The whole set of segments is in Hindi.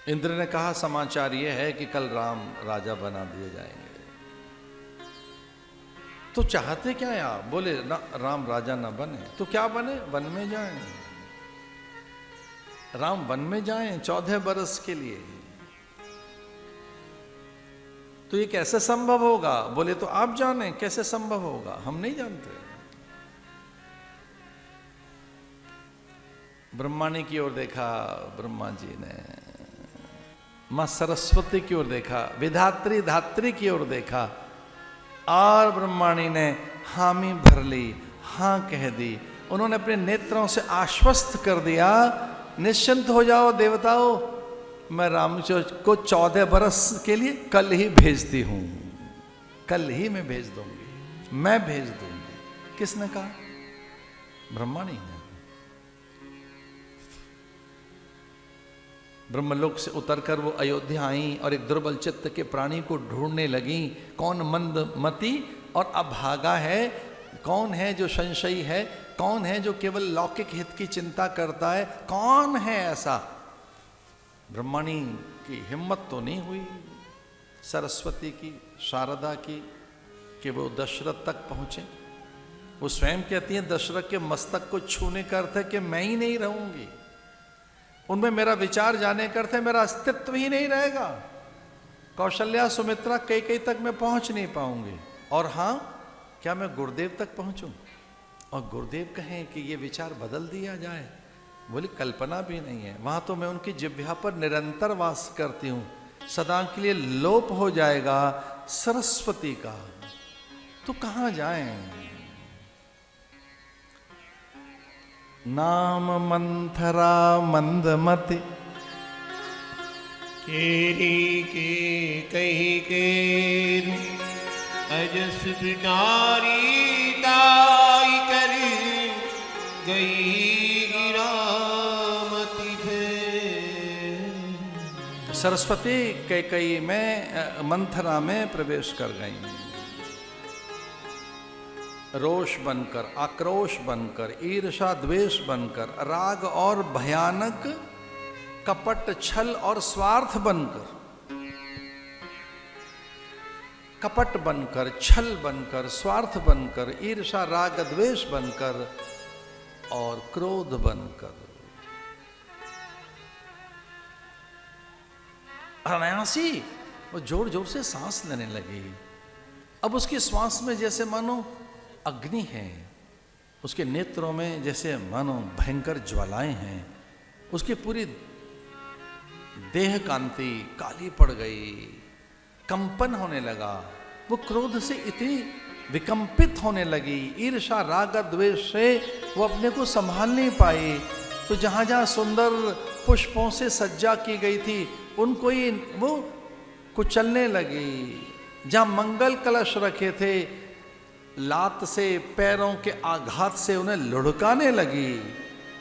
इंद्र ने कहा समाचार ये है कि कल राम राजा बना दिए जाएंगे। तो चाहते क्या है आप? बोले ना, राम राजा ना बने तो क्या बने? वन में जाएं। राम वन में जाएं 14 बरस के लिए। तो ये कैसे संभव होगा? बोले तो आप जाने कैसे संभव होगा, हम नहीं जानते। ब्रह्माणी की ओर देखा ब्रह्मा जी ने, मां सरस्वती की ओर देखा, विधात्री धात्री की ओर देखा, और ब्रह्माणी ने हामी भर ली, हां कह दी। उन्होंने अपने नेत्रों से आश्वस्त कर दिया, निश्चिंत हो जाओ देवताओं, मैं रामचंद्र को 14 बरस के लिए कल ही भेजती हूं, कल ही मैं भेज दूंगी, मैं भेज दूंगी। किसने कहा? ब्रह्माणी ने। ब्रह्मलोक से उतरकर वो अयोध्या आई और एक दुर्बल चित्त के प्राणी को ढूंढने लगी। कौन मंदमती और अभागा है, कौन है जो संशयी है, कौन है जो केवल लौकिक हित की चिंता करता है, कौन है ऐसा? ब्रह्माणी की हिम्मत तो नहीं हुई, सरस्वती की, शारदा की, कि वो दशरथ तक पहुंचे। वो स्वयं कहती हैं दशरथ के मस्तक को छूने का अर्थ है कि मैं ही नहीं रहूंगी, उनमें मेरा विचार जाने का अर्थ है मेरा अस्तित्व ही नहीं रहेगा। कौशल्या, सुमित्रा, कई तक मैं पहुंच नहीं पाऊंगी। और हां, क्या मैं गुरुदेव तक पहुंचूं और गुरुदेव कहें कि ये विचार बदल दिया जाए? बोली कल्पना भी नहीं है। वहां तो मैं उनकी जिह्वा पर निरंतर वास करती हूं, सदा के लिए लोप हो जाएगा सरस्वती का, तो कहां जाएं? नाम मंथरा मंदमति केरी के कही के अजस नारी दाई करी गई गिरामती फे। सरस्वती कैकई में मंथरा में प्रवेश कर गई। रोष बनकर, आक्रोश बनकर, ईर्षा द्वेष बनकर, राग और भयानक, कपट छल और स्वार्थ बनकर, कपट बनकर, छल बनकर, स्वार्थ बनकर, ईर्षा राग द्वेष बनकर और क्रोध बनकर अनायासी वो जोर जोर से सांस लेने लगी। अब उसकी श्वास में जैसे मानो अग्नि है, उसके नेत्रों में जैसे मानो भयंकर ज्वालाएं हैं, उसकी पूरी देह कांति काली पड़ गई, कंपन होने लगा, वो क्रोध से इतनी विकंपित होने लगी, ईर्षा राग द्वेष से वो अपने को संभाल नहीं पाई। तो जहां जहां सुंदर पुष्पों से सज्जा की गई थी उनको ही वो कुचलने लगी। जहां मंगल कलश रखे थे लात से, पैरों के आघात से उन्हें लुढ़काने लगी।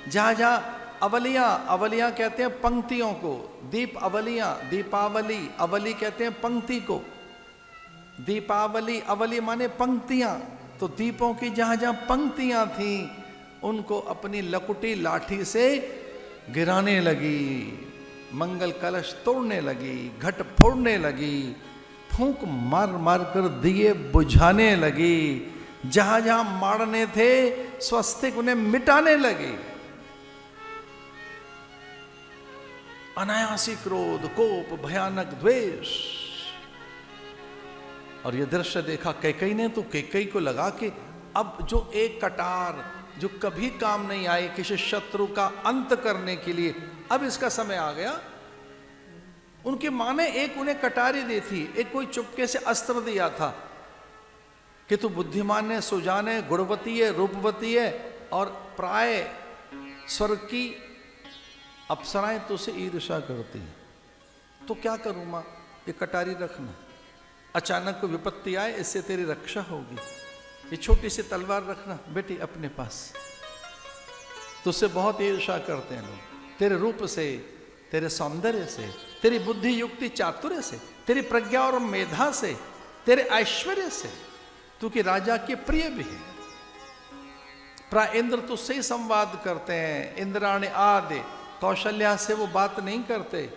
जहां जहां अवलियां, अवलियां कहते हैं पंक्तियों को, दीप अवलियां, दीपावली, अवली कहते हैं पंक्ति को, दीपावली, अवली माने पंक्तियां। तो दीपों की जहां जहां पंक्तियां थी उनको अपनी लकुटी लाठी से गिराने लगी, मंगल कलश तोड़ने लगी, घट फोड़ने लगी, फूंक मार मार कर दिए बुझाने लगी। जहां जहां मारने थे स्वस्तिक उन्हें मिटाने लगी। अनायासी क्रोध, कोप, भयानक द्वेष। और यह दृश्य देखा कैकई ने, तो कैकई को लगा कि अब जो एक कटार जो कभी काम नहीं आई किसी शत्रु का अंत करने के लिए, अब इसका समय आ गया। उनकी मां ने एक उन्हें कटारी दी थी, एक कोई चुपके से अस्त्र दिया था कि तू बुद्धिमान है, सुजान है, गुणवती है, रूपवती है और प्राय स्वर्ग की अप्सराएं तुझसे ईर्षा करती हैं, तो क्या करूं मां, ये कटारी रखना, अचानक कोई विपत्ति आए इससे तेरी रक्षा होगी। ये छोटी सी तलवार रखना बेटी अपने पास, तुझसे बहुत ईर्षा करते हैं लोग, तेरे रूप से, तेरे सौंदर्य से, तेरी बुद्धि युक्ति चातुर्य से, तेरी प्रज्ञा और मेधा से, तेरे ऐश्वर्य से, तू कि राजा के प्रिय भी है। प्राय इंद्र तुझसे ही संवाद करते हैं, इंद्राणी आदि, कौशल्या से वो बात नहीं करते।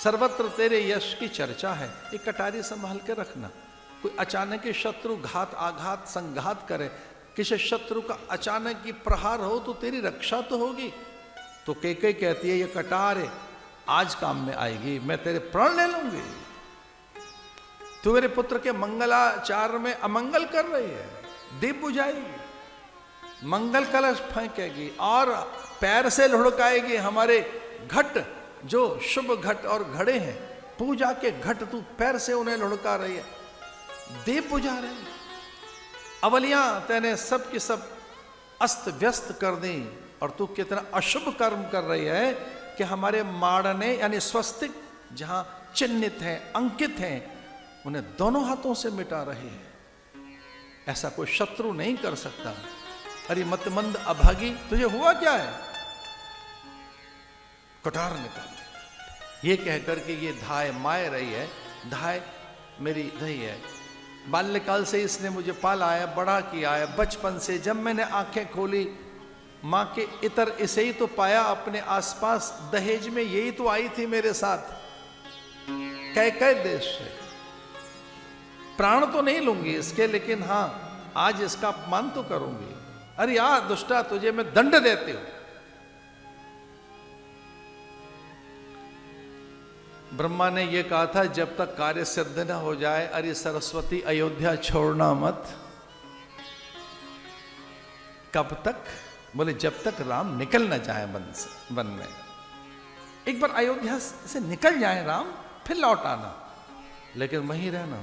सर्वत्र तेरे यश की चर्चा है। ये कटारी संभाल के रखना। कोई अचानक ही शत्रु घात आघात संघात करे, किसी शत्रु का अचानक ही प्रहार हो तो तेरी रक्षा तो होगी। तो कैकेयी कहती है ये कटार है, आज काम में आएगी, मैं तेरे प्राण ले लूंगी। तू मेरे पुत्र के मंगलाचार में अमंगल कर रही है, दीप बुझाएगी, मंगल कलश फेंकेगी और पैर से लुढ़काएगी हमारे घट, जो शुभ घट और घड़े हैं, पूजा के घट तू पैर से उन्हें लुढ़का रही है, दीप बुझा रही है। अवलियां तेने सब की सब अस्त व्यस्त कर दी और तू कितना अशुभ कर्म कर रही है कि हमारे माड़ने यानी स्वस्तिक जहां चिन्हित हैं, अंकित हैं, उन्हें दोनों हाथों से मिटा रही है। ऐसा कोई शत्रु नहीं कर सकता। अरे मतमंद अभागी, तुझे हुआ क्या है? कटार निकाल। ये कहकर के ये धाय माय रही है, धाय मेरी रही है। बाल्यकाल से इसने मुझे पाला है, बड़ा किया है। बचपन से जब मैंने आंखें खोली, माँ के इतर इसे ही तो पाया अपने आसपास। दहेज में यही तो आई थी मेरे साथ, कैकेयी देश से। प्राण तो नहीं लूंगी इसके, लेकिन हाँ आज इसका अपमान तो करूंगी। अरे यार दुष्टा, तुझे मैं दंड देती हूं। ब्रह्मा ने यह कहा था जब तक कार्य सिद्ध न हो जाए, अरे सरस्वती अयोध्या छोड़ना मत। कब तक? बोले जब तक राम निकल न जाए वन में। एक बार अयोध्या से निकल जाए राम, फिर लौट आना, लेकिन वहीं रहना,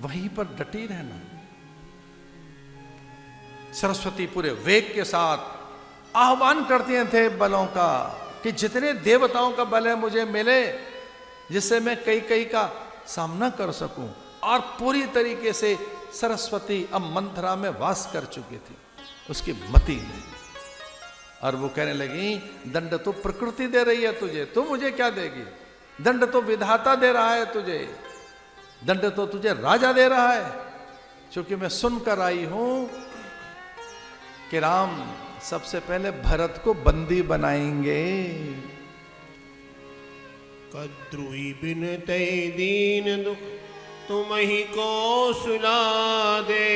वहीं पर डटी रहना। सरस्वती पूरे वेग के साथ आह्वान करते थे बलों का कि जितने देवताओं का बल है मुझे मिले, जिससे मैं कैकेयी का सामना कर सकूं। और पूरी तरीके से सरस्वती अब मंथरा में वास कर चुकी थी, उसकी मति में। और वो कहने लगी दंड तो प्रकृति दे रही है तुझे, तू मुझे क्या देगी? दंड तो विधाता दे रहा है तुझे, दंड तो तुझे राजा दे रहा है। क्योंकि मैं सुनकर आई हूं कि राम सबसे पहले भरत को बंदी बनाएंगे। कद्रुई बिनते दीन दुख तुम ही को सुला दे,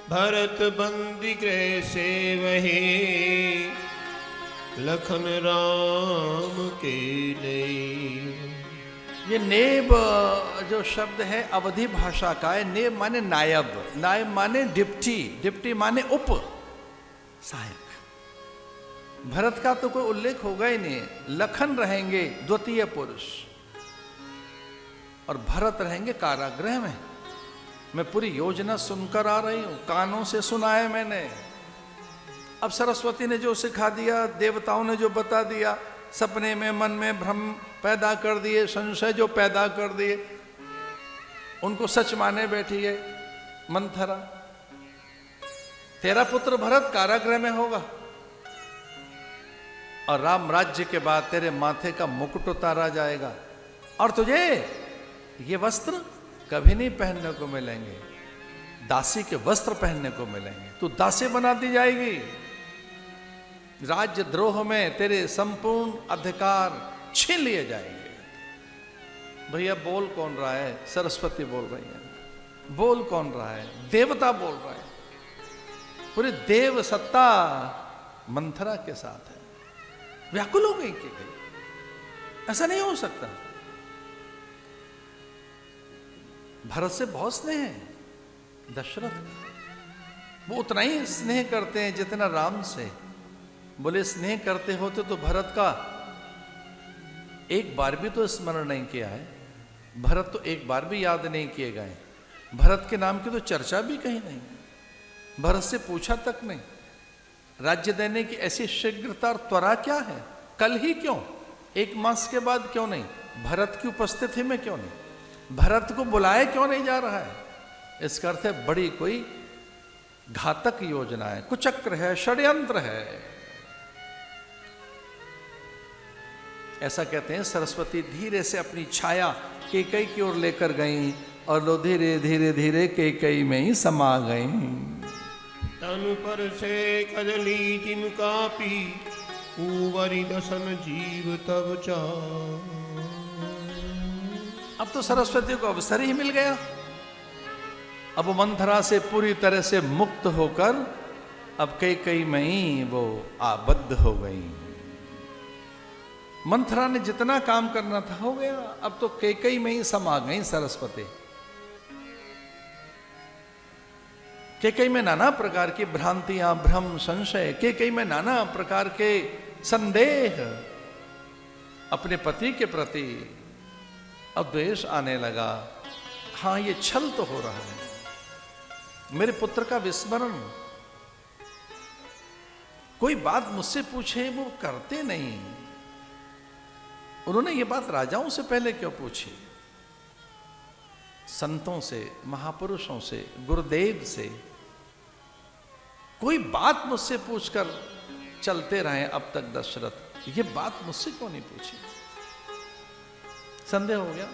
भरत बंदी गृह से वही लखन राम के लिए। ये नेब जो शब्द है अवधि भाषा का है। नेब माने नायब, नायब माने डिप्टी, डिप्टी माने उप सहायक। भरत का तो कोई उल्लेख होगा ही नहीं। लखन रहेंगे द्वितीय पुरुष और भरत रहेंगे कारागृह में। मैं पूरी योजना सुनकर आ रही हूं, कानों से सुना है मैंने। अब सरस्वती ने जो सिखा दिया, देवताओं ने जो बता दिया, सपने में मन में भ्रम पैदा कर दिए, संशय जो पैदा कर दिए, उनको सच माने बैठी है मंथरा। तेरा पुत्र भरत कारागृह में होगा और राम राज्य के बाद तेरे माथे का मुकुट उतारा जाएगा और तुझे ये वस्त्र कभी नहीं पहनने को मिलेंगे। दासी के वस्त्र पहनने को मिलेंगे, तू दासी बना दी जाएगी। राज्य द्रोह में तेरे संपूर्ण अधिकार छीन लिए जाएंगे। भैया बोल कौन रहा है? सरस्वती बोल रही है। बोल कौन रहा है? देवता बोल रहा है। पूरी देव सत्ता मंथरा के साथ है। व्याकुल हो गई कि ऐसा नहीं हो सकता। भरत से बहुत स्नेह है दशरथ का। वो उतना ही स्नेह करते हैं जितना राम से। बोले स्नेह करते होते तो भरत का एक बार भी तो स्मरण नहीं किया है। भरत तो एक बार भी याद नहीं किए गए। भरत के नाम की तो चर्चा भी कहीं नहीं। भरत से पूछा तक नहीं। राज्य देने की ऐसी शीघ्रता और त्वरा क्या है? कल ही क्यों? एक मास के बाद क्यों नहीं? भरत की उपस्थिति में क्यों नहीं? भरत को बुलाए क्यों नहीं जा रहा है? इसका अर्थ है बड़ी कोई घातक योजना है, कुचक्र है, षड्यंत्र है। ऐसा कहते हैं सरस्वती धीरे से अपनी छाया कैकेयी की ओर लेकर गई और लो धीरे धीरे धीरे कैकेयी में ही समा गई। तनु पर से कदली जिम कापी कुंवरी दसन जीव तब चार। अब तो सरस्वती को अवसर ही मिल गया। अब वो मंथरा से पूरी तरह से मुक्त होकर अब कई में ही वो आबद्ध हो गई। मंथरा ने जितना काम करना था हो गया। अब तो कई में ही समा गई सरस्वती। कई में नाना प्रकार की भ्रांतियां, भ्रम, संशय, कई में नाना प्रकार के संदेह अपने पति के प्रति अब द्वेष आने लगा। हाँ, ये छल तो हो रहा है, मेरे पुत्र का विस्मरण। कोई बात मुझसे पूछे वो करते नहीं। उन्होंने ये बात राजाओं से पहले क्यों पूछी? संतों से, महापुरुषों से, गुरुदेव से कोई बात मुझसे पूछकर चलते रहे अब तक दशरथ। ये बात मुझसे क्यों नहीं पूछी? संदेह हो गया।